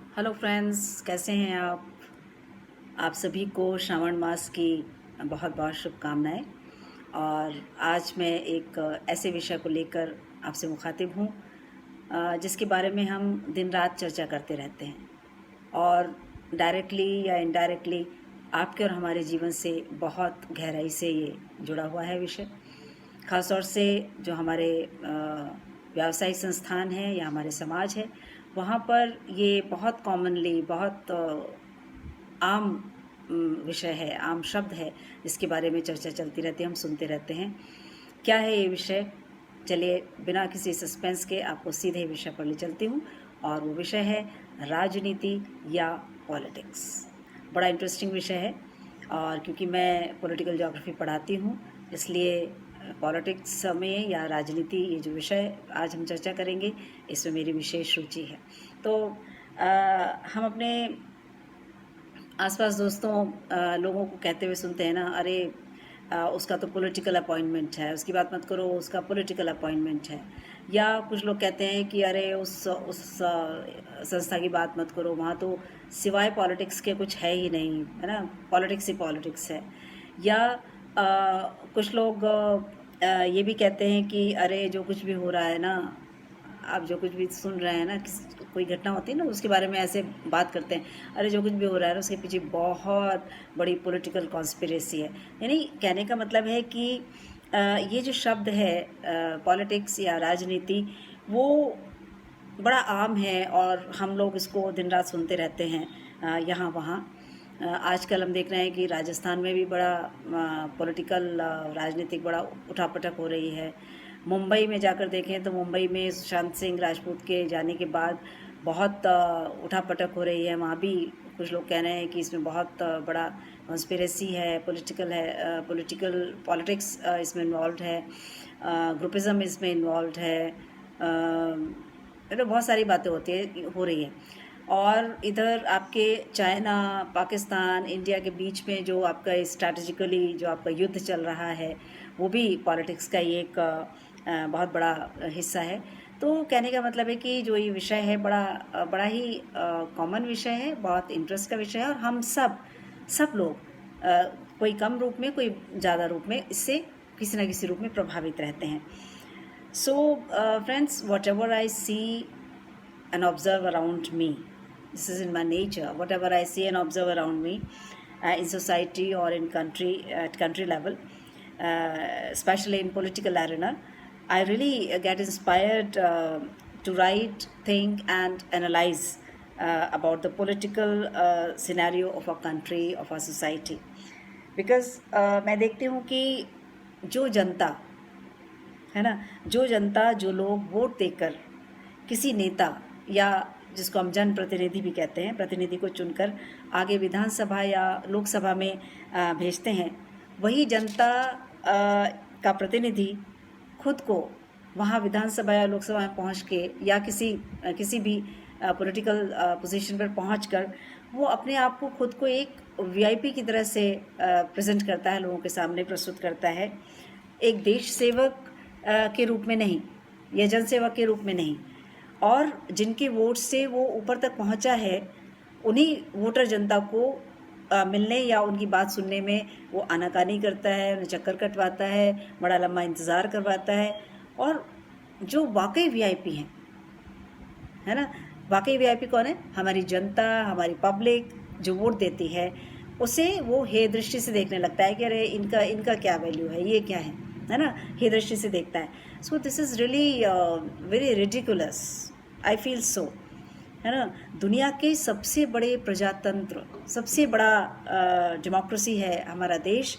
Hello friends, कैसे हैं आप सभी को श्रावण मास की बहुत बहुत शुभकामनाएं। और आज मैं एक ऐसे विषय को लेकर आपसे मुखातिब हूँ जिसके बारे में हम दिन रात चर्चा करते रहते हैं और डायरेक्टली या इनडायरेक्टली आपके और हमारे जीवन से बहुत गहराई से ये जुड़ा हुआ है विषय। ख़ास तौर से जो हमारे व्यावसायिक संस्थान हैं या हमारे समाज है, वहाँ पर ये बहुत कॉमनली बहुत आम विषय है, आम शब्द है, जिसके बारे में चर्चा चलती रहती है, हम सुनते रहते हैं। क्या है ये विषय? चलिए बिना किसी सस्पेंस के आपको सीधे विषय पर ले चलती हूँ और वो विषय है राजनीति या पॉलिटिक्स। बड़ा इंटरेस्टिंग विषय है और क्योंकि मैं पॉलिटिकल ज्योग्राफी पढ़ाती हूँ, इसलिए पॉलिटिक्स में या राजनीति, ये जो विषय आज हम चर्चा करेंगे, इसमें मेरी विशेष रुचि है। तो हम अपने आसपास दोस्तों लोगों को कहते हुए सुनते हैं ना, अरे उसका तो पॉलिटिकल अपॉइंटमेंट है, उसकी बात मत करो, उसका पॉलिटिकल अपॉइंटमेंट है। या कुछ लोग कहते हैं कि अरे उस संस्था की बात मत करो, वहाँ तो सिवाय पॉलिटिक्स के कुछ है ही नहीं, है ना, पॉलिटिक्स ही पॉलिटिक्स है। या कुछ लोग ये भी कहते हैं कि अरे जो कुछ भी हो रहा है ना, आप जो कुछ भी सुन रहे हैं ना, कोई घटना होती है ना, उसके बारे में ऐसे बात करते हैं, अरे जो कुछ भी हो रहा है ना, उसके पीछे बहुत बड़ी पॉलिटिकल कॉन्स्पिरेसी है। यानी कहने का मतलब है कि ये जो शब्द है पॉलिटिक्स या राजनीति, वो बड़ा आम है और हम लोग इसको दिन रात सुनते रहते हैं यहाँ वहाँ। आजकल हम देख रहे हैं कि राजस्थान में भी बड़ा पॉलिटिकल राजनीतिक बड़ा उठापटक हो रही है। मुंबई में जाकर देखें तो मुंबई में सुशांत सिंह राजपूत के जाने के बाद बहुत उठापटक हो रही है। वहाँ भी कुछ लोग कह रहे हैं कि इसमें बहुत बड़ा कॉन्स्पिरेसी है, पॉलिटिकल पॉलिटिक्स इसमें इन्वॉल्व है, ग्रुपिज़म इसमें इन्वॉल्व है, तो बहुत सारी बातें हो रही हैं। और इधर आपके चाइना, पाकिस्तान, इंडिया के बीच में जो आपका स्ट्रैटेजिकली जो आपका युद्ध चल रहा है, वो भी पॉलिटिक्स का ही एक बहुत बड़ा हिस्सा है। तो कहने का मतलब है कि जो ये विषय है बड़ा ही कॉमन विषय है, बहुत इंटरेस्ट का विषय है और हम सब लोग कोई कम रूप में, कोई ज़्यादा रूप में इससे किसी न किसी रूप में प्रभावित रहते हैं। So, friends, whatever I see and observe around me, this is in my nature. Whatever I see and observe around me, in society or in country, at country level, especially in political arena, I really get inspired to write, think, and analyze about the political scenario of our country, of our society. Because मैं देखती हूँ कि जो जनता है ना, जो जनता, जो लोग वोट देकर किसी नेता या जिसको हम जनप्रतिनिधि भी कहते हैं, प्रतिनिधि को चुनकर आगे विधानसभा या लोकसभा में भेजते हैं, वही जनता का प्रतिनिधि खुद को वहाँ विधानसभा या लोकसभा में पहुँच के या किसी भी पॉलिटिकल पोजीशन पर पहुँचकर वो अपने आप को खुद को एक वीआईपी की तरह से प्रेजेंट करता है, लोगों के सामने प्रस्तुत करता है, एक देश सेवक के रूप में नहीं या जनसेवक के रूप में नहीं। और जिनके वोट से वो ऊपर तक पहुंचा है, उन्हीं वोटर जनता को मिलने या उनकी बात सुनने में वो आनाकानी करता है, उन्हें चक्कर कटवाता है, बड़ा लंबा इंतज़ार करवाता है। और जो वाकई वीआईपी हैं, है ना, वाकई वीआईपी कौन है? हमारी जनता, हमारी पब्लिक जो वोट देती है, उसे वो हे दृष्टि से देखने लगता है कि अरे इनका क्या वैल्यू है, ये क्या है ना, हे दृष्टि से देखता है। So this is really very ridiculous, I feel so, है ना। दुनिया के सबसे बड़े प्रजातंत्र, सबसे बड़ा डेमोक्रेसी है हमारा देश,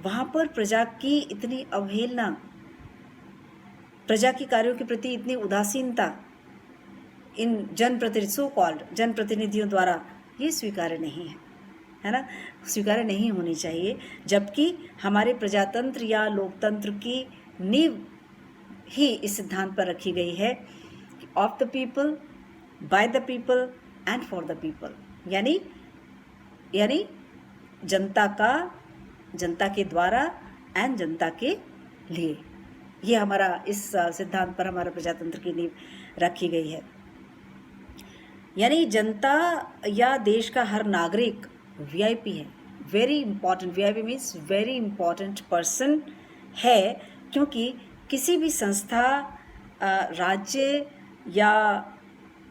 वहाँ पर प्रजा की इतनी अवहेलना, प्रजा के कार्यों के प्रति इतनी उदासीनता इन सो कॉल्ड जनप्रतिनिधियों द्वारा, ये स्वीकार्य नहीं है ना, स्वीकार्य नहीं होनी चाहिए। जबकि हमारे प्रजातंत्र या लोकतंत्र की नींव ही इस सिद्धांत पर रखी गई है कि of the people, by the people and for the people, यानी जनता के द्वारा एंड जनता के लिए। ये हमारा इस सिद्धांत पर हमारा प्रजातंत्र की नींव रखी गई है। यानी जनता या देश का हर नागरिक वीआईपी है, very important. VIP means very important person है, क्योंकि किसी भी संस्था, राज्य या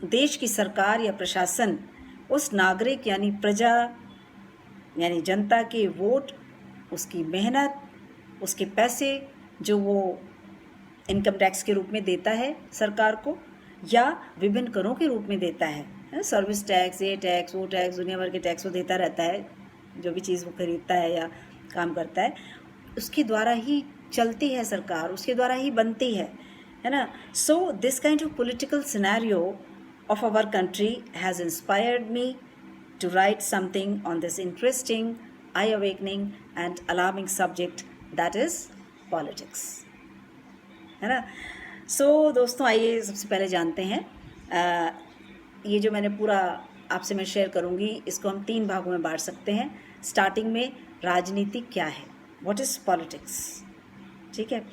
देश की सरकार या प्रशासन उस नागरिक यानी प्रजा यानी जनता के वोट, उसकी मेहनत, उसके पैसे जो वो इनकम टैक्स के रूप में देता है सरकार को, या विभिन्न करों के रूप में देता है, सर्विस टैक्स, ये टैक्स, वो टैक्स, दुनिया भर के टैक्स वो देता रहता है, जो भी चीज़ वो खरीदता है या काम करता है, उसके द्वारा ही चलती है सरकार, उसके द्वारा ही बनती है ना। So this kind of political scenario of our country has inspired me to write something on this interesting, eye-awakening and alarming subject that is politics, है ना। सो दोस्तों, आइए सबसे पहले जानते हैं, ये जो मैंने पूरा आपसे मैं शेयर करूँगी, इसको हम 3 भागों में बांट सकते हैं। स्टार्टिंग में राजनीति क्या है, व्हाट इज़ पॉलिटिक्स, ठीक है।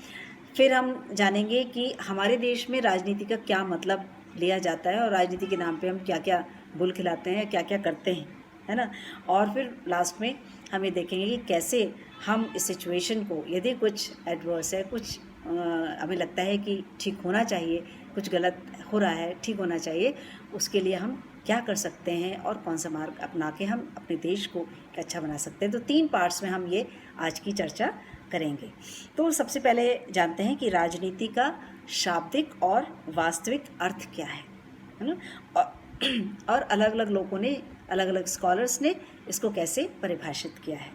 फिर हम जानेंगे कि हमारे देश में राजनीति का क्या मतलब लिया जाता है और राजनीति के नाम पे हम क्या क्या बुल खिलाते हैं, क्या क्या करते हैं, है ना। और फिर लास्ट में हम ये देखेंगे कि कैसे हम इस सिचुएशन को, यदि कुछ एडवर्स है, कुछ हमें लगता है कि ठीक होना चाहिए, कुछ गलत हो रहा है, ठीक होना चाहिए, उसके लिए हम क्या कर सकते हैं और कौन सा मार्ग अपना के हम अपने देश को अच्छा बना सकते हैं। तो 3 पार्ट्स में हम ये आज की चर्चा करेंगे। तो सबसे पहले जानते हैं कि राजनीति का शाब्दिक और वास्तविक अर्थ क्या है ना। और अलग अलग लोगों ने, अलग अलग स्कॉलर्स ने इसको कैसे परिभाषित किया है।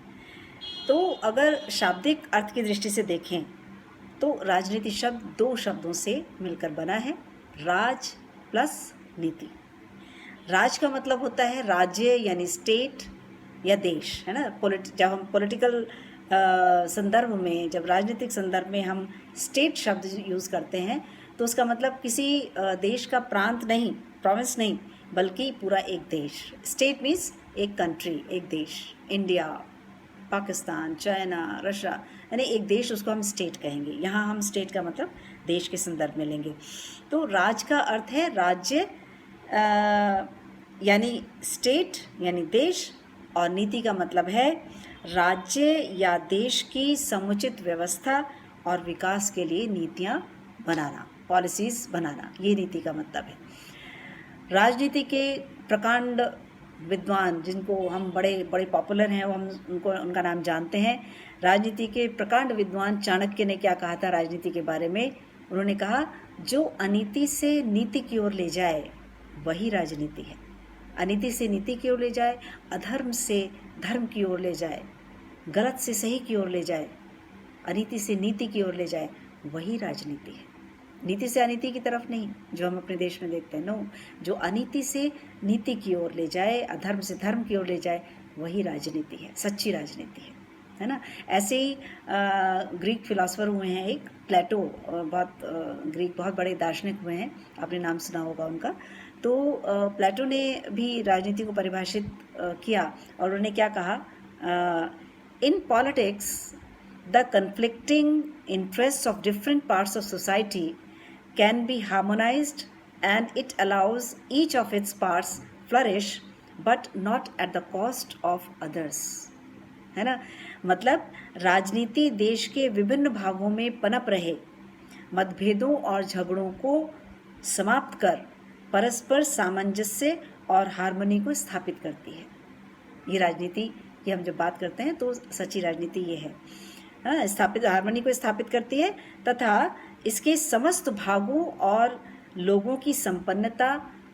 तो अगर शाब्दिक अर्थ की दृष्टि से देखें तो राजनीति शब्द 2 शब्दों से मिलकर बना है, राज प्लस नीति। राज का मतलब होता है राज्य यानी स्टेट या देश, है ना। जब हम पॉलिटिकल संदर्भ में, जब राजनीतिक संदर्भ में हम स्टेट शब्द यूज़ करते हैं तो उसका मतलब किसी देश का प्रांत नहीं, प्रोविंस नहीं, बल्कि पूरा एक देश। स्टेट मीन्स एक कंट्री, एक देश, इंडिया, पाकिस्तान, चाइना, रशिया, यानी एक देश, उसको हम स्टेट कहेंगे। यहाँ हम स्टेट का मतलब देश के संदर्भ में लेंगे। तो राज का अर्थ है राज्य यानी स्टेट यानी देश, और नीति का मतलब है राज्य या देश की समुचित व्यवस्था और विकास के लिए नीतियाँ बनाना, पॉलिसीज़ बनाना, ये नीति का मतलब है। राजनीति के प्रकांड विद्वान, जिनको हम बड़े बड़े पॉपुलर हैं, वो हम उनका नाम जानते हैं। राजनीति के प्रकांड विद्वान चाणक्य ने क्या कहा था राजनीति के बारे में? उन्होंने कहा, जो अनीति से नीति की ओर ले जाए वही राजनीति है। अनीति से नीति की ओर ले जाए, अधर्म से धर्म की ओर ले जाए, गलत से सही की ओर ले जाए, अनीति से नीति की ओर ले जाए, वही राजनीति है। नीति से अनीति की तरफ नहीं, जो हम अपने देश में देखते हैं। नो, जो अनीति से नीति की ओर ले जाए, अधर्म से धर्म की ओर ले जाए, वही राजनीति है, सच्ची राजनीति है ना। ऐसे ही ग्रीक फिलोसोफर हुए हैं, एक प्लेटो, ग्रीक बहुत बड़े दार्शनिक हुए हैं, आपने नाम सुना होगा उनका। तो प्लेटो ने भी राजनीति को परिभाषित किया और उन्होंने क्या कहा, in politics the conflicting interests of different parts of society can be harmonized and it allows each of its parts flourish but not at the cost of others, है ना। मतलब राजनीति देश के विभिन्न भागों में पनप रहे मतभेदों और झगड़ों को समाप्त कर परस्पर सामंजस्य और हार्मनी को स्थापित करती है। ये राजनीति की हम जब बात करते हैं तो सच्ची राजनीति ये है, स्थापित, हार्मनी को स्थापित करती है तथा इसके समस्त भागों और लोगों की संपन्नता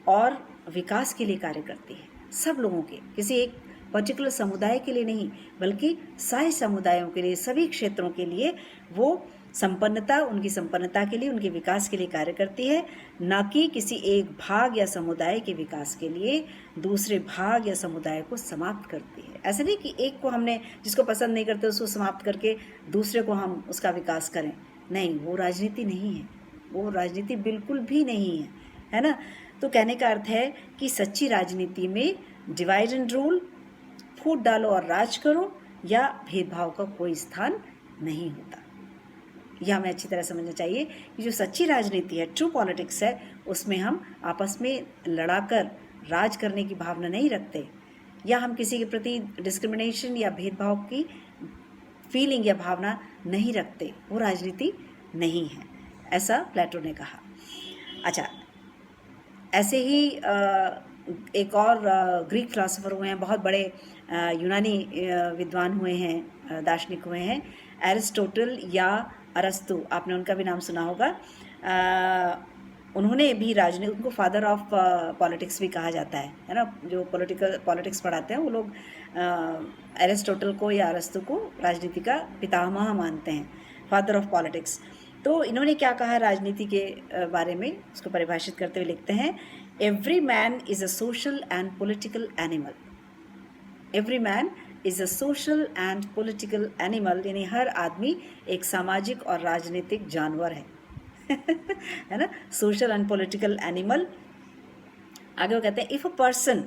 और विकास के लिए कार्य करती है। सब लोगों के, किसी एक पर्टिकुलर समुदाय के लिए नहीं, बल्कि सारे समुदायों के लिए, सभी क्षेत्रों के लिए वो संपन्नता, उनकी संपन्नता के लिए, उनके विकास के लिए कार्य करती है, न कि किसी एक भाग या समुदाय के विकास के लिए दूसरे भाग या समुदाय को समाप्त करती है। ऐसा नहीं कि एक को हमने जिसको पसंद नहीं करते उसको समाप्त करके दूसरे को हम उसका विकास करें, नहीं, वो राजनीति नहीं है, वो राजनीति बिल्कुल भी नहीं है ना। तो कहने का अर्थ है कि सच्ची राजनीति में डिवाइड एंड रूल, फूट डालो और राज करो, या भेदभाव का कोई स्थान नहीं होता। यह हमें अच्छी तरह समझना चाहिए कि जो सच्ची राजनीति है, ट्रू पॉलिटिक्स है, उसमें हम आपस में लड़ाकर राज करने की भावना नहीं रखते, या हम किसी के प्रति डिस्क्रिमिनेशन या भेदभाव की फीलिंग या भावना नहीं रखते, वो राजनीति नहीं है, ऐसा प्लेटो ने कहा। अच्छा, ऐसे ही एक और ग्रीक फिलोसोफर हुए हैं, बहुत बड़े यूनानी विद्वान हुए हैं, दार्शनिक हुए हैं, एरिस्टोटल या अरस्तु, आपने उनका भी नाम सुना होगा। उन्होंने भी राजनीति, उनको फादर ऑफ पॉलिटिक्स भी कहा जाता है ना। जो पॉलिटिक्स पढ़ाते हैं वो लोग एरिस्टोटल को या अरस्तु को राजनीति का पितामह मानते हैं, फादर ऑफ पॉलिटिक्स। तो इन्होंने क्या कहा राजनीति के बारे में, उसको परिभाषित करते हुए लिखते हैं, every man is a social and political animal. Every man is a social and political animal, यानी हर आदमी एक सामाजिक और राजनीतिक जानवर है है ना, सोशल एंड पॉलिटिकल एनिमल। आगे वो कहते हैं, if a person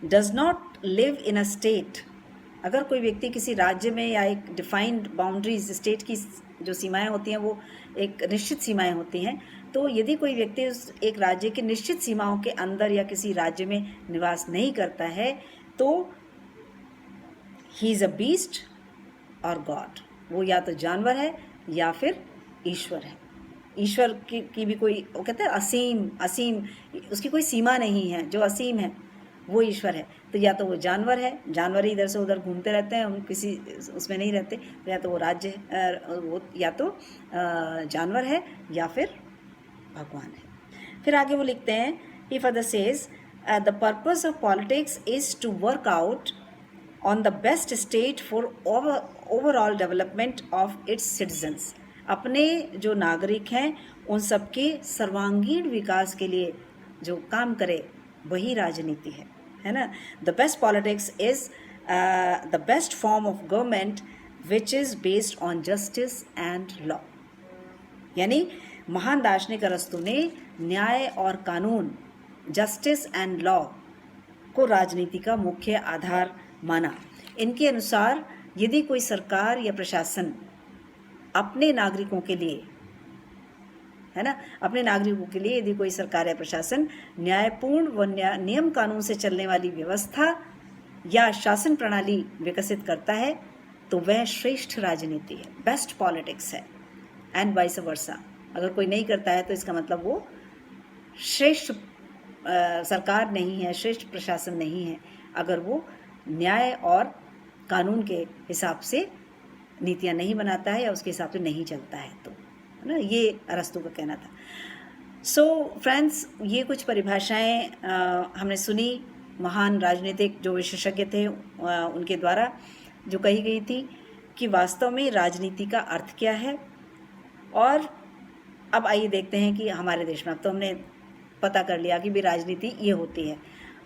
does not live in a state, अगर कोई व्यक्ति किसी राज्य में या एक डिफाइंड बाउंड्रीज, स्टेट की जो सीमाएं होती हैं वो एक निश्चित सीमाएं होती हैं, तो यदि कोई व्यक्ति उस एक राज्य की निश्चित सीमाओं के अंदर या किसी राज्य में निवास नहीं करता है, तो ही इज़ अ बीस्ट और गॉड, वो या तो जानवर है या फिर ईश्वर है। ईश्वर की भी कोई, वो कहते हैं असीम, उसकी कोई सीमा नहीं है, जो असीम है वो ईश्वर है। तो या तो वो जानवर है, जानवर ही इधर से उधर घूमते रहते हैं, हम किसी उसमें नहीं रहते, तो या तो वो राज्य है, वो या तो जानवर है या फिर भगवान है। फिर आगे वो लिखते हैं, he further says, the purpose of politics is to work out on the best state for overall development of its citizens. अपने जो नागरिक हैं उन सबके सर्वांगीण विकास के लिए जो काम करे वही राजनीति है ना। The best politics is the best form of government which is based on justice and law. यानी महान दार्शनिक अरस्तु ने न्याय और कानून, जस्टिस एंड लॉ को राजनीति का मुख्य आधार माना। इनके अनुसार यदि कोई सरकार या प्रशासन अपने नागरिकों के लिए, है ना, अपने नागरिकों के लिए यदि कोई सरकार या प्रशासन न्यायपूर्ण व नियम कानून से चलने वाली व्यवस्था या शासन प्रणाली विकसित करता है, तो वह श्रेष्ठ राजनीति है, बेस्ट पॉलिटिक्स है। एंड वाइस वर्सा, अगर कोई नहीं करता है तो इसका मतलब वो श्रेष्ठ सरकार नहीं है, श्रेष्ठ प्रशासन नहीं है, अगर वो न्याय और कानून के हिसाब से नीतियाँ नहीं बनाता है या उसके हिसाब से नहीं चलता है, तो है ना, ये अरस्तु का कहना था। सो फ्रेंड्स, ये कुछ परिभाषाएं हमने सुनी महान राजनीतिक जो विशेषज्ञ थे उनके द्वारा जो कही गई थी कि वास्तव में राजनीति का अर्थ क्या है। और अब आइए देखते हैं कि हमारे देश में, अब तो हमने पता कर लिया कि भी राजनीति ये होती है,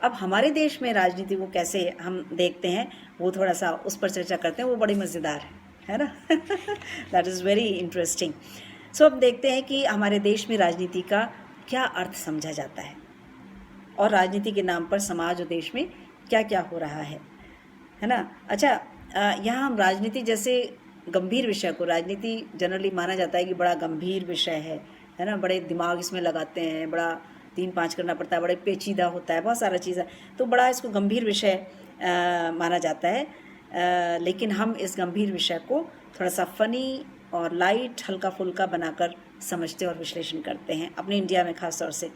अब हमारे देश में राजनीति को कैसे हम देखते हैं वो थोड़ा सा उस पर चर्चा करते हैं, वो बड़ी मज़ेदार है ना दैट इज़ वेरी इंटरेस्टिंग। सो अब देखते हैं कि हमारे देश में राजनीति का क्या अर्थ समझा जाता है और राजनीति के नाम पर समाज और देश में क्या क्या हो रहा है ना। अच्छा, यहाँ हम राजनीति जैसे गंभीर विषय को, राजनीति जनरली माना जाता है कि बड़ा गंभीर विषय है ना, बड़े दिमाग इसमें लगाते हैं, बड़ा 3-5 करना पड़ता है, बड़े पेचीदा होता है, बहुत सारा चीज़ है, तो बड़ा इसको गंभीर विषय माना जाता है। लेकिन हम इस गंभीर विषय को थोड़ा सा फ़नी और लाइट, हल्का फुल्का बनाकर समझते और विश्लेषण करते हैं अपने इंडिया में ख़ास तौर से,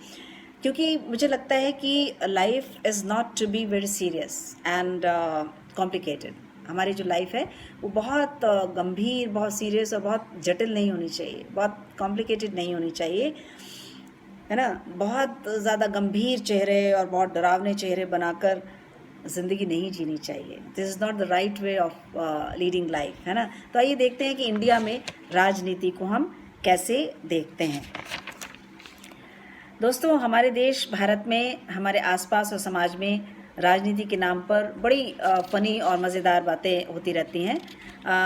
क्योंकि मुझे लगता है कि life is not to be very serious and complicated. हमारी जो लाइफ है वो बहुत गंभीर, बहुत सीरियस और बहुत जटिल नहीं होनी चाहिए, बहुत कॉम्प्लिकेटेड नहीं होनी चाहिए, है ना। बहुत ज़्यादा गंभीर चेहरे और बहुत डरावने चेहरे बनाकर ज़िंदगी नहीं जीनी चाहिए। This is not the right way of leading life, है ना। तो आइए देखते हैं कि इंडिया में राजनीति को हम कैसे देखते हैं। दोस्तों, हमारे देश भारत में, हमारे आसपास और समाज में राजनीति के नाम पर बड़ी फ़नी और मज़ेदार बातें होती रहती हैं।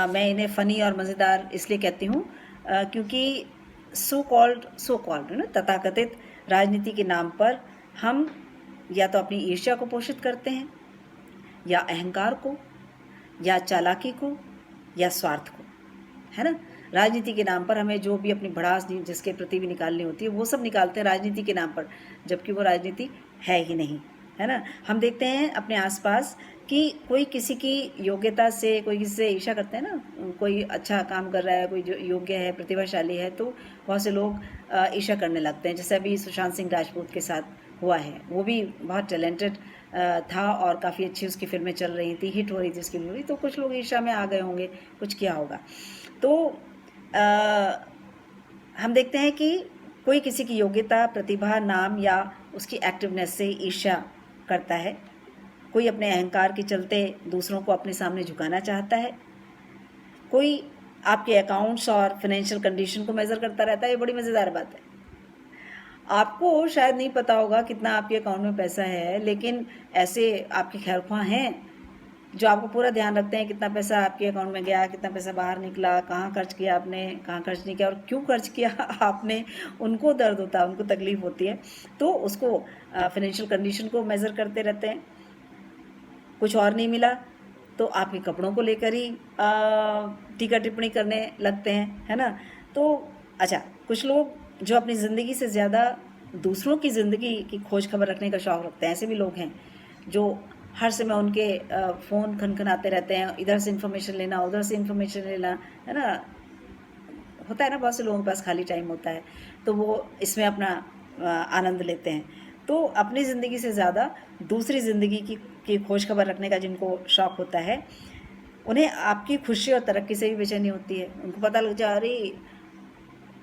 मैं इन्हें फ़नी और मज़ेदार इसलिए कहती हूँ क्योंकि सो कॉल्ड ना, तथाकथित राजनीति के नाम पर हम या तो अपनी ईर्ष्या को पोषित करते हैं, या अहंकार को, या चालाकी को, या स्वार्थ को, है ना। राजनीति के नाम पर हमें जो भी अपनी भड़ास जिसके प्रति भी निकालनी होती है वो सब निकालते हैं राजनीति के नाम पर, जबकि वो राजनीति है ही नहीं, है ना। हम देखते हैं अपने आसपास कि कोई किसी की योग्यता से, कोई किसी से ईर्ष्या करते हैं ना, कोई अच्छा काम कर रहा है, कोई जो योग्य है, प्रतिभाशाली है, तो बहुत से लोग ईर्ष्या करने लगते हैं। जैसे अभी सुशांत सिंह राजपूत के साथ हुआ है, वो भी बहुत टैलेंटेड था और काफ़ी अच्छी उसकी फिल्में चल रही थी, हिट हो रही थी उसकी मूवी, तो कुछ लोग ईर्ष्या में आ गए होंगे, कुछ किया होगा। तो हम देखते हैं कि कोई किसी की योग्यता, प्रतिभा, नाम या उसकी एक्टिवनेस से ईर्ष्या करता है। कोई अपने अहंकार के चलते दूसरों को अपने सामने झुकाना चाहता है। कोई आपके अकाउंट्स और फाइनेंशियल कंडीशन को मेज़र करता रहता है। ये बड़ी मज़ेदार बात है। आपको शायद नहीं पता होगा कितना आपके अकाउंट में पैसा है, लेकिन ऐसे आपके खैरख्वाह हैं जो आपको पूरा ध्यान रखते हैं कितना पैसा आपके अकाउंट में गया, कितना पैसा बाहर निकला, कहाँ खर्च किया आपने, कहाँ खर्च नहीं किया और क्यों खर्च किया आपने। उनको दर्द होता है, उनको तकलीफ़ होती है, तो उसको फाइनेंशियल कंडीशन को मेज़र करते रहते हैं। कुछ और नहीं मिला तो आपके कपड़ों को लेकर ही टीका टिप्पणी करने लगते हैं, है ना। तो अच्छा, कुछ लोग जो अपनी ज़िंदगी से ज़्यादा दूसरों की ज़िंदगी की खोज खबर रखने का शौक़ रखते हैं, ऐसे भी लोग हैं जो हर समय उनके फ़ोन खनखनाते रहते हैं, इधर से इन्फॉर्मेशन लेना, उधर से इन्फॉर्मेशन लेना, है ना। होता है ना, बहुत से लोगों के पास खाली टाइम होता है, तो वो इसमें अपना आनंद लेते हैं। तो अपनी ज़िंदगी से ज़्यादा दूसरी ज़िंदगी की खोज खबर रखने का जिनको शौक़ होता है, उन्हें आपकी खुशी और तरक्की से भी बेचैनी होती है। उनको पता लग जाए, अरे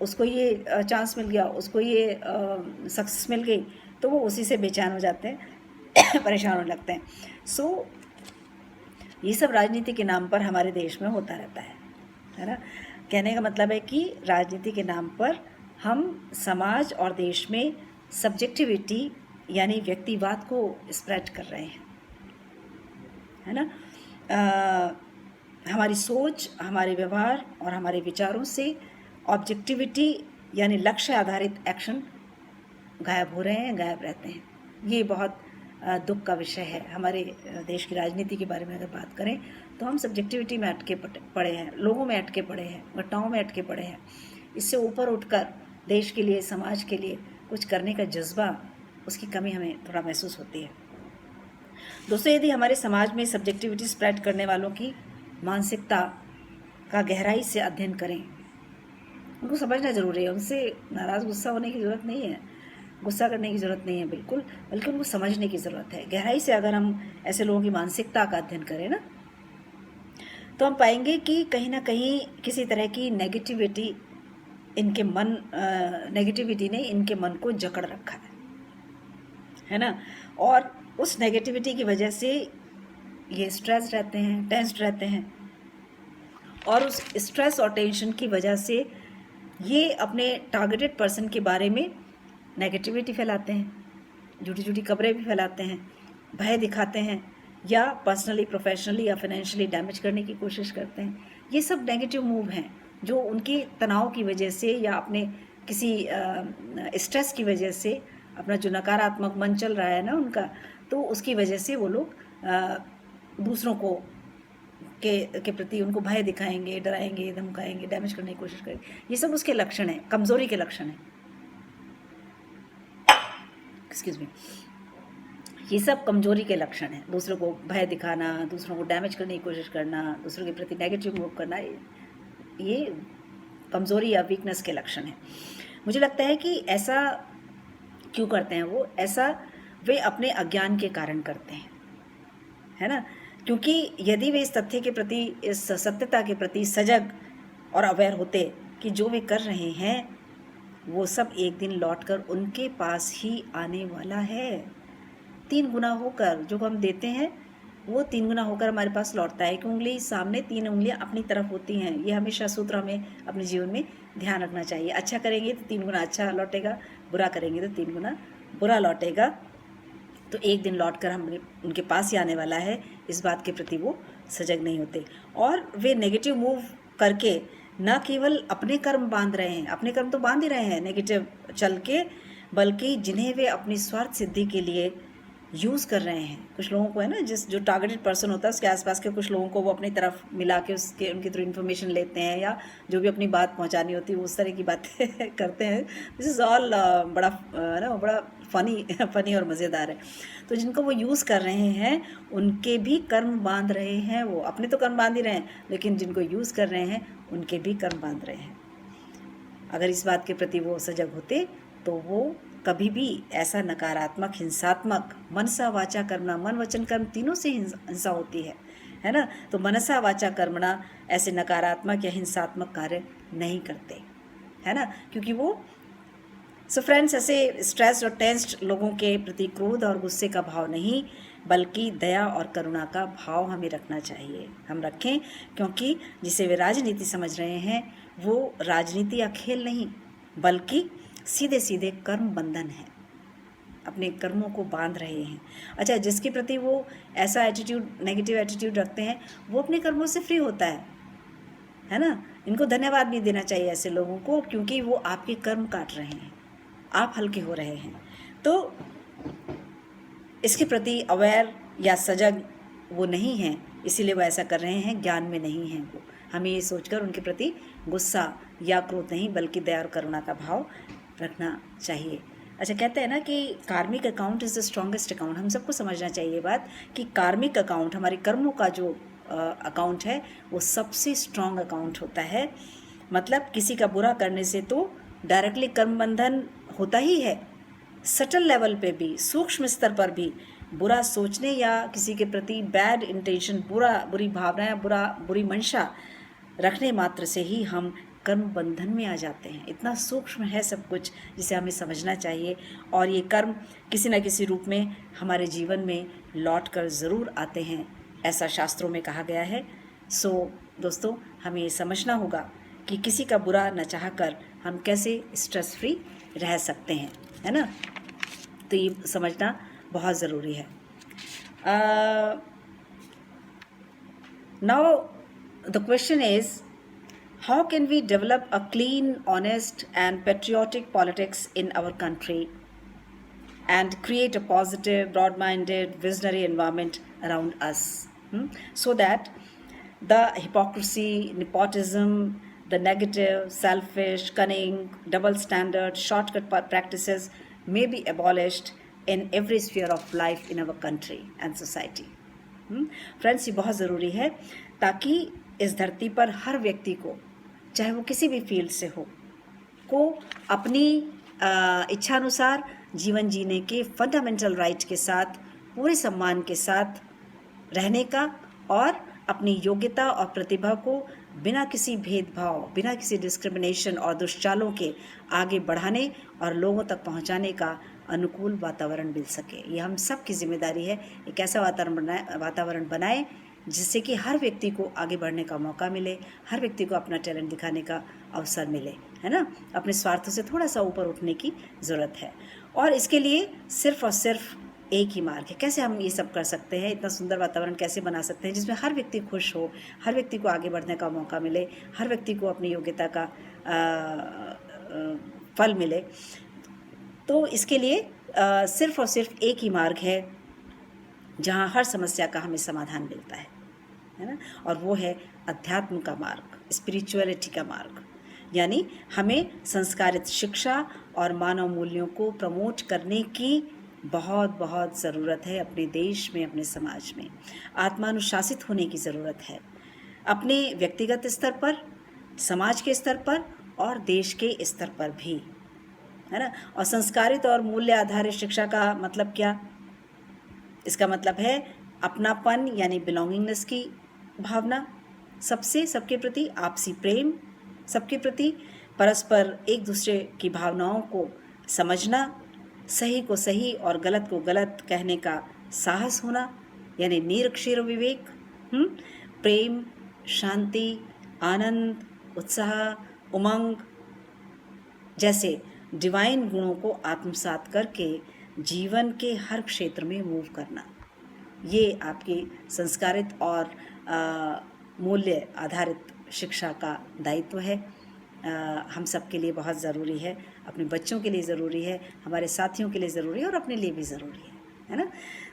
उसको ये चांस मिल गया, उसको ये सक्सेस मिल गई, तो वो उसी से बेचैन हो जाते हैं परेशान होने लगते हैं। सो ये सब राजनीति के नाम पर हमारे देश में होता रहता है ना। कहने का मतलब है कि राजनीति के नाम पर हम समाज और देश में सब्जेक्टिविटी यानी व्यक्तिवाद को स्प्रेड कर रहे हैं, है ना। हमारी सोच, हमारे व्यवहार और हमारे विचारों से ऑब्जेक्टिविटी यानी लक्ष्य आधारित एक्शन गायब हो रहे हैं, गायब रहते हैं। ये बहुत दुख का विषय है। हमारे देश की राजनीति के बारे में अगर बात करें तो हम सब्जेक्टिविटी में अटके पड़े हैं, लोगों में अटके पड़े हैं, घटनाओं में अटके पड़े हैं। इससे ऊपर उठकर देश के लिए, समाज के लिए कुछ करने का जज्बा, उसकी कमी हमें थोड़ा महसूस होती है। दोस्तों, यदि हमारे समाज में सब्जेक्टिविटी स्प्रेड करने वालों की मानसिकता का गहराई से अध्ययन करें, उनको समझना ज़रूरी है। उनसे नाराज़ गुस्सा होने की ज़रूरत नहीं है, गुस्सा करने की ज़रूरत नहीं है बिल्कुल, बल्कि उनको समझने की ज़रूरत है। गहराई से अगर हम ऐसे लोगों की मानसिकता का अध्ययन करें ना, तो हम पाएंगे कि कहीं ना कहीं किसी तरह की नेगेटिविटी ने इनके मन को जकड़ रखा है ना। और उस नेगेटिविटी की वजह से ये स्ट्रेस रहते हैं, टेंस्ड रहते हैं, और उस स्ट्रेस और टेंशन की वजह से ये अपने टारगेटेड पर्सन के बारे में नेगेटिविटी फैलाते हैं, झूठी झूठी खबरें भी फैलाते हैं, भय दिखाते हैं, या पर्सनली, प्रोफेशनली या फाइनेंशियली डैमेज करने की कोशिश करते हैं। ये सब नेगेटिव मूव हैं जो उनके तनाव की वजह से या अपने किसी स्ट्रेस की वजह से, अपना जो नकारात्मक मन चल रहा है ना उनका, तो उसकी वजह से वो लोग दूसरों को के प्रति उनको भय दिखाएंगे, डराएंगे, धमकाएंगे, डैमेज करने की कोशिश करेंगे। ये सब उसके लक्षण हैं, कमज़ोरी के लक्षण हैं। एक्सक्यूज़ मी, ये सब कमज़ोरी के लक्षण हैं। दूसरों को भय दिखाना, दूसरों को डैमेज करने की कोशिश करना, दूसरों के प्रति नेगेटिव मूव करना, ये कमज़ोरी या वीकनेस के लक्षण हैं। मुझे लगता है कि ऐसा क्यों करते हैं वो? ऐसा वे अपने अज्ञान के कारण करते हैं, है ना। क्योंकि यदि वे इस तथ्य के प्रति, इस सत्यता के प्रति सजग और अवेयर होते कि जो वे कर रहे हैं वो सब एक दिन लौटकर उनके पास ही आने वाला है। 3 गुना होकर जो हम देते हैं वो 3 गुना होकर हमारे पास लौटता है। 1 उंगली सामने, 3 उंगलियां अपनी तरफ होती हैं। ये हमेशा सूत्र हमें अपने जीवन में ध्यान रखना चाहिए। अच्छा करेंगे तो 3 गुना अच्छा लौटेगा, बुरा करेंगे तो 3 गुना बुरा लौटेगा। तो एक दिन लौटकर हम उनके पास ही आने वाला है, इस बात के प्रति वो सजग नहीं होते। और वे नेगेटिव मूव करके न केवल अपने कर्म बांध रहे हैं, अपने कर्म तो बांध ही रहे हैं नेगेटिव चल के, बल्कि जिन्हें वे अपनी स्वार्थ सिद्धि के लिए यूज़ कर रहे हैं। कुछ लोगों को है ना, जो टारगेटेड पर्सन होता है उसके आसपास के कुछ लोगों को वो अपनी तरफ मिला के उसके उनके थ्रू इन्फॉर्मेशन लेते हैं, या जो भी अपनी बात पहुंचानी होती है वो उस तरह की बातें करते हैं। दिस इज़ ऑल बड़ा ना बड़ा फ़नी और मज़ेदार है। तो जिनको वो यूज़ कर रहे हैं उनके भी कर्म बांध रहे हैं, वो अपने तो कर्म बांध ही रहे हैं, लेकिन जिनको यूज़ कर रहे हैं उनके भी कर्म बांध रहे हैं। अगर इस बात के प्रति वो सजग होते तो वो कभी भी ऐसा नकारात्मक, हिंसात्मक, मनसा वाचा कर्मणा, मन वचन कर्म तीनों से हिंसा होती है ना, तो मनसा वाचा कर्मणा ऐसे नकारात्मक या हिंसात्मक कार्य नहीं करते, है ना, क्योंकि वो फ्रेंड्स ऐसे स्ट्रेस्ड और टेंस्ड लोगों के प्रति क्रोध और गुस्से का भाव नहीं, बल्कि दया और करुणा का भाव हमें रखना चाहिए, हम रखें, क्योंकि जिसे वे राजनीति समझ रहे हैं वो राजनीति या खेल नहीं, बल्कि सीधे सीधे कर्म बंधन है, अपने कर्मों को बांध रहे हैं। अच्छा, जिसके प्रति वो ऐसा एटीट्यूड, नेगेटिव एटीट्यूड रखते हैं, वो अपने कर्मों से फ्री होता है ना। इनको धन्यवाद भी देना चाहिए ऐसे लोगों को, क्योंकि वो आपके कर्म काट रहे हैं, आप हल्के हो रहे हैं। तो इसके प्रति अवेयर या सजग वो नहीं हैं, इसीलिए वो ऐसा कर रहे हैं, ज्ञान में नहीं हैं वो। हमें ये सोचकर उनके प्रति गुस्सा या क्रोध नहीं, बल्कि दया और करुणा का भाव रखना चाहिए। अच्छा, कहते हैं ना कि कार्मिक account is the strongest account. हम सबको समझना चाहिए ये बात कि कार्मिक अकाउंट, हमारे कर्मों का जो अकाउंट है वो सबसे स्ट्रॉन्ग अकाउंट होता है। मतलब किसी का बुरा करने से तो डायरेक्टली कर्म बंधन होता ही है, सटल लेवल पे भी, सूक्ष्म स्तर पर भी बुरा सोचने या किसी के प्रति बैड इंटेंशन, बुरी भावनाएं, बुरी मंशा रखने मात्र से ही हम कर्म बंधन में आ जाते हैं। इतना सूक्ष्म है सब कुछ, जिसे हमें समझना चाहिए, और ये कर्म किसी न किसी रूप में हमारे जीवन में लौट कर ज़रूर आते हैं, ऐसा शास्त्रों में कहा गया है। दोस्तों, हमें ये समझना होगा कि किसी का बुरा न चाहकर हम कैसे स्ट्रेस फ्री रह सकते हैं, है ना। तो ये समझना बहुत ज़रूरी है। Now the question is, how can we develop a clean, honest and patriotic politics in our country and create a positive, broad-minded, visionary environment around us, so that the hypocrisy, nepotism, the negative, selfish, cunning, double standard, shortcut practices may be abolished in every sphere of life in our country and society. Friends, ये बहुत ज़रूरी है ताकि इस धरती पर हर व्यक्ति को, चाहे वो किसी भी फील्ड से हो, को अपनी इच्छानुसार जीवन जीने के फंडामेंटल राइट के साथ, पूरे सम्मान के साथ रहने का, और अपनी योग्यता और प्रतिभा को बिना किसी भेदभाव, बिना किसी डिस्क्रिमिनेशन और दुष्चालों के आगे बढ़ाने और लोगों तक पहुंचाने का अनुकूल वातावरण मिल सके। ये हम सब की जिम्मेदारी है, एक ऐसा वातावरण बनाए जिससे कि हर व्यक्ति को आगे बढ़ने का मौका मिले, हर व्यक्ति को अपना टैलेंट दिखाने का अवसर मिले, है ना। अपने स्वार्थों से थोड़ा सा ऊपर उठने की ज़रूरत है, और इसके लिए सिर्फ और सिर्फ एक ही मार्ग है। कैसे हम ये सब कर सकते हैं, इतना सुंदर वातावरण कैसे बना सकते हैं जिसमें हर व्यक्ति खुश हो, हर व्यक्ति को आगे बढ़ने का मौका मिले, हर व्यक्ति को अपनी योग्यता का फल मिले। तो इसके लिए सिर्फ और सिर्फ एक ही मार्ग है जहाँ हर समस्या का हमें समाधान मिलता है ना, और वो है अध्यात्म का मार्ग, स्पिरिचुअलिटी का मार्ग। यानी हमें संस्कारित शिक्षा और मानव मूल्यों को प्रमोट करने की बहुत बहुत ज़रूरत है अपने देश में, अपने समाज में। आत्मानुशासित होने की ज़रूरत है, अपने व्यक्तिगत स्तर पर, समाज के स्तर पर और देश के स्तर पर भी, है ना। और संस्कारित और मूल्य आधारित शिक्षा का मतलब क्या? इसका मतलब है अपनापन यानी बिलोंगिंगनेस की भावना, सबके प्रति आपसी प्रेम, सबके प्रति परस्पर एक दूसरे की भावनाओं को समझना, सही को सही और गलत को गलत कहने का साहस होना, यानी निरक्षर विवेक, प्रेम, शांति, आनंद, उत्साह, उमंग जैसे डिवाइन गुणों को आत्मसात करके जीवन के हर क्षेत्र में मूव करना, ये आपकी संस्कारित और मूल्य आधारित शिक्षा का दायित्व है। हम सब के लिए बहुत ज़रूरी है, अपने बच्चों के लिए ज़रूरी है, हमारे साथियों के लिए ज़रूरी है और अपने लिए भी ज़रूरी है ना।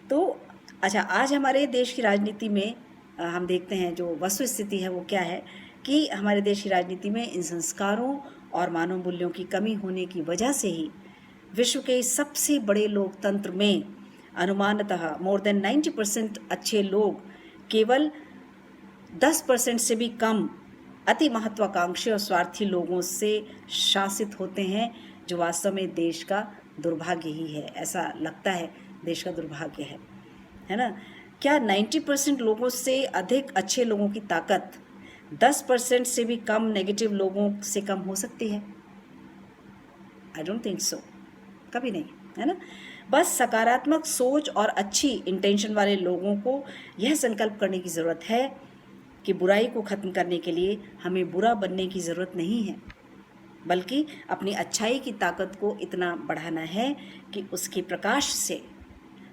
तो अच्छा, आज हमारे देश की राजनीति में हम देखते हैं जो वस्तु स्थिति है वो क्या है कि हमारे देश की राजनीति में इन संस्कारों और मानव मूल्यों की कमी होने की वजह से ही विश्व के सबसे बड़े लोकतंत्र में अनुमानतः मोर देन 90% अच्छे लोग केवल 10% से भी कम अति महत्वाकांक्षी और स्वार्थी लोगों से शासित होते हैं, जो वास्तव में देश का दुर्भाग्य ही है। ऐसा लगता है देश का दुर्भाग्य है ना। क्या 90% लोगों से अधिक अच्छे लोगों की ताकत 10% से भी कम नेगेटिव लोगों से कम हो सकती है? आई डोंट थिंक सो, कभी नहीं, है ना। बस सकारात्मक सोच और अच्छी इंटेंशन वाले लोगों को यह संकल्प करने की ज़रूरत है कि बुराई को ख़त्म करने के लिए हमें बुरा बनने की ज़रूरत नहीं है, बल्कि अपनी अच्छाई की ताकत को इतना बढ़ाना है कि उसके प्रकाश से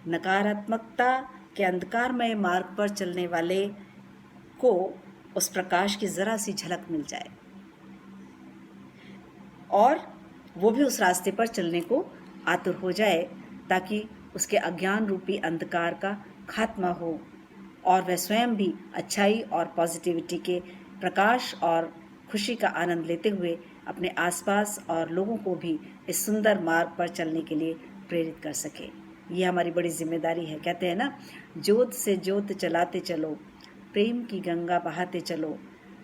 नकारात्मकता के अंधकारमय मार्ग पर चलने वाले को उस प्रकाश की ज़रा सी झलक मिल जाए और वो भी उस रास्ते पर चलने को आतुर हो जाए, ताकि उसके अज्ञान रूपी अंधकार का खात्मा हो और वह स्वयं भी अच्छाई और पॉजिटिविटी के प्रकाश और खुशी का आनंद लेते हुए अपने आसपास और लोगों को भी इस सुंदर मार्ग पर चलने के लिए प्रेरित कर सके। ये हमारी बड़ी जिम्मेदारी है। कहते हैं ना, जोत से जोत चलाते चलो, प्रेम की गंगा बहाते चलो,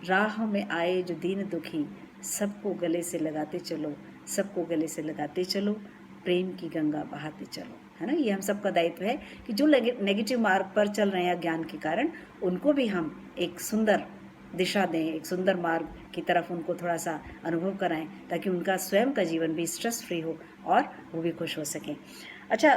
राह में आए जो दीन दुखी, सबको गले से लगाते चलो, सबको गले से लगाते चलो, प्रेम की गंगा बहाते चलो, है ना। ये हम सबका दायित्व है कि जो नेगेटिव मार्ग पर चल रहे हैं ज्ञान के कारण, उनको भी हम एक सुंदर दिशा दें, एक सुंदर मार्ग की तरफ उनको थोड़ा सा अनुभव कराएं, ताकि उनका स्वयं का जीवन भी स्ट्रेस फ्री हो और वो भी खुश हो सकें। अच्छा,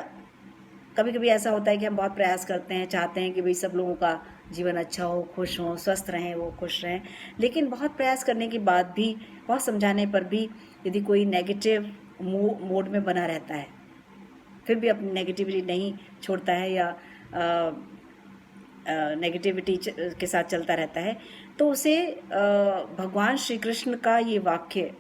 कभी कभी ऐसा होता है कि हम बहुत प्रयास करते हैं, चाहते हैं कि भाई सब लोगों का जीवन अच्छा हो, खुश हो, स्वस्थ रहें, वो खुश रहें, लेकिन बहुत प्रयास करने के बाद भी, बहुत समझाने पर भी यदि कोई नेगेटिव मोड में बना रहता है, फिर भी अपनी नेगेटिविटी नहीं छोड़ता है या नेगेटिविटी के साथ चलता रहता है, तो उसे भगवान श्री कृष्ण का ये वाक्य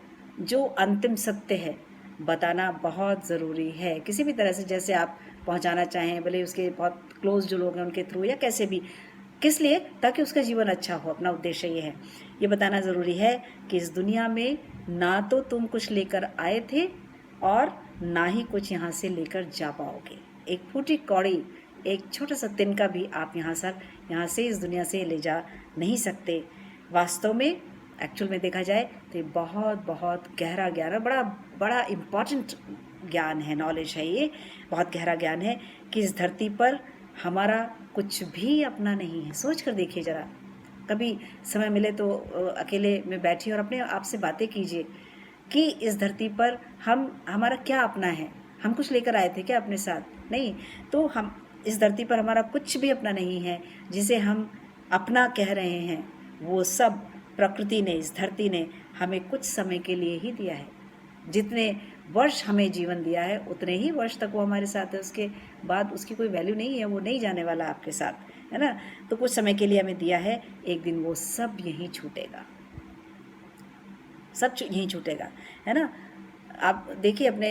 जो अंतिम सत्य है बताना बहुत ज़रूरी है। किसी भी तरह से जैसे आप पहुंचाना चाहें, भले उसके बहुत क्लोज जो लोग हैं उनके थ्रू या कैसे भी, किस लिए? ताकि उसका जीवन अच्छा हो। अपना उद्देश्य ये है, ये बताना ज़रूरी है कि इस दुनिया में ना तो तुम कुछ लेकर आए थे और ना ही कुछ यहाँ से लेकर जा पाओगे। एक फूटी कौड़ी, एक छोटा सा तिनका भी आप यहाँ से इस दुनिया से ले जा नहीं सकते। वास्तव में एक्चुअल में देखा जाए तो ये बहुत बहुत गहरा ज्ञान है, बड़ा इम्पॉर्टेंट ज्ञान है, नॉलेज है। ये बहुत गहरा ज्ञान है कि इस धरती पर हमारा कुछ भी अपना नहीं है। सोच कर देखिए ज़रा, कभी समय मिले तो अकेले में बैठिए और अपने आप से बातें कीजिए कि इस धरती पर हमारा क्या अपना है। हम कुछ लेकर आए थे क्या अपने साथ? नहीं। तो हम इस धरती पर हमारा कुछ भी अपना नहीं है। जिसे हम अपना कह रहे हैं वो सब प्रकृति ने, इस धरती ने हमें कुछ समय के लिए ही दिया है। जितने वर्ष हमें जीवन दिया है उतने ही वर्ष तक वो हमारे साथ है, उसके बाद उसकी कोई वैल्यू नहीं है, वो नहीं जाने वाला आपके साथ, है ना। तो कुछ समय के लिए हमें दिया है, एक दिन वो सब यहीं छूटेगा, सब यहीं छूटेगा, है ना। आप देखिए अपने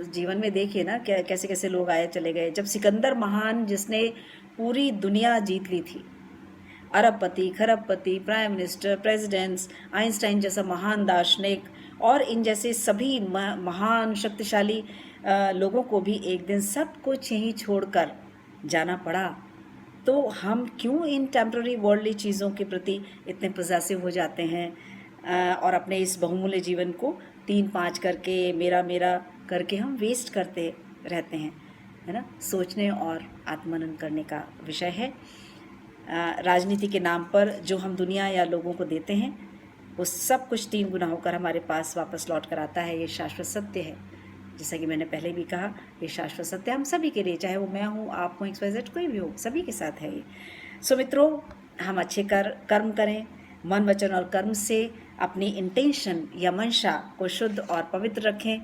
जीवन में देखिए ना, कैसे कैसे लोग आए चले गए। जब सिकंदर महान, जिसने पूरी दुनिया जीत ली थी, अरबपति, खरबपति, प्राइम मिनिस्टर, प्रेसिडेंट्स, आइंस्टाइन जैसा महान दार्शनिक और इन जैसे सभी महान शक्तिशाली लोगों को भी एक दिन सब कुछ यहीं छोड़कर जाना पड़ा। तो हम क्यों इन टेम्पररी वर्ल्डली चीज़ों के प्रति इतने पॉसेसिव हो जाते हैं और अपने इस बहुमूल्य जीवन को 3-5 करके, मेरा मेरा करके हम वेस्ट करते रहते हैं, है ना। सोचने और आत्मनन करने का विषय है। राजनीति के नाम पर जो हम दुनिया या लोगों को देते हैं वो सब कुछ 3 गुना होकर हमारे पास वापस लौट कर आता है। ये शाश्वत सत्य है। जैसा कि मैंने पहले भी कहा, ये शाश्वत सत्य हम सभी के लिए, चाहे वो मैं हूँ, आप हो, XYZ कोई भी हो, सभी के साथ है ये। सो मित्रों, हम अच्छे कर्म करें, मन, वचन और कर्म से अपनी इंटेंशन या मंशा को शुद्ध और पवित्र रखें।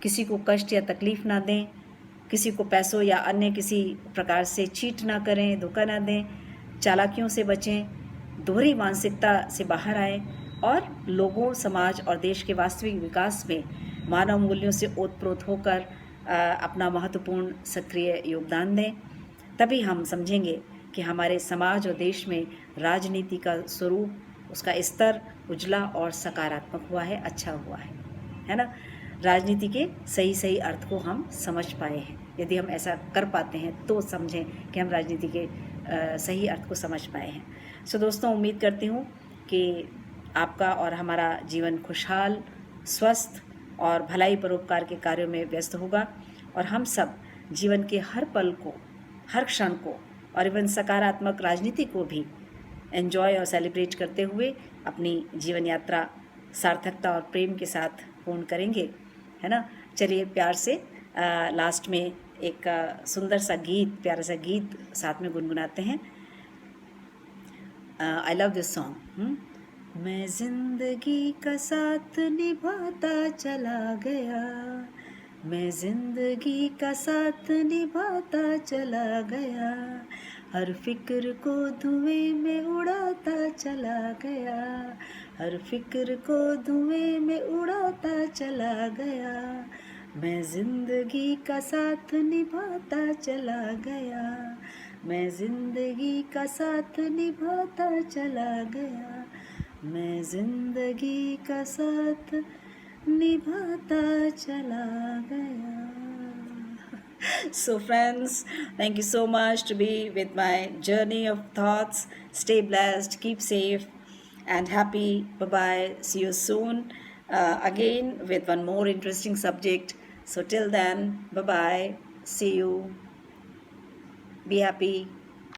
किसी को कष्ट या तकलीफ़ ना दें, किसी को पैसों या अन्य किसी प्रकार से चीट ना करें, धोखा ना दें, चालाकियों से बचें, दोहरी मानसिकता से बाहर आएं और लोगों, समाज और देश के वास्तविक विकास में मानव मूल्यों से ओतप्रोत होकर अपना महत्वपूर्ण सक्रिय योगदान दें। तभी हम समझेंगे कि हमारे समाज और देश में राजनीति का स्वरूप, उसका स्तर उजला और सकारात्मक हुआ है, अच्छा हुआ है ना। राजनीति के सही सही अर्थ को हम समझ पाए हैं। यदि हम ऐसा कर पाते हैं तो समझें कि हम राजनीति के सही अर्थ को समझ पाए हैं। सो दोस्तों, उम्मीद करती हूँ कि आपका और हमारा जीवन खुशहाल, स्वस्थ और भलाई परोपकार के कार्यों में व्यस्त होगा और हम सब जीवन के हर पल को, हर क्षण को और इवन सकारात्मक राजनीति को भी एंजॉय और सेलिब्रेट करते हुए अपनी जीवन यात्रा सार्थकता और प्रेम के साथ पूर्ण करेंगे, है ना। चलिए प्यार से लास्ट में एक सुंदर सा गीत, प्यारा सा गीत साथ में गुनगुनाते हैं। I love this song. मैं जिंदगी का साथ निभाता चला गया, मैं जिंदगी का साथ निभाता चला गया, हर फिक्र को धुएं में उड़ाता चला गया, हर फिक्र को धुएं में उड़ाता चला गया, मैं जिंदगी का साथ निभाता चला गया, मैं जिंदगी का साथ निभाता चला गया, मैं जिंदगी का साथ निभाता चला गया। So friends, thank you so much to be with my journey of thoughts. Stay blessed, keep safe and happy. Bye-bye. See you soon again with one more interesting subject. So till then, bye-bye. See you. Be happy.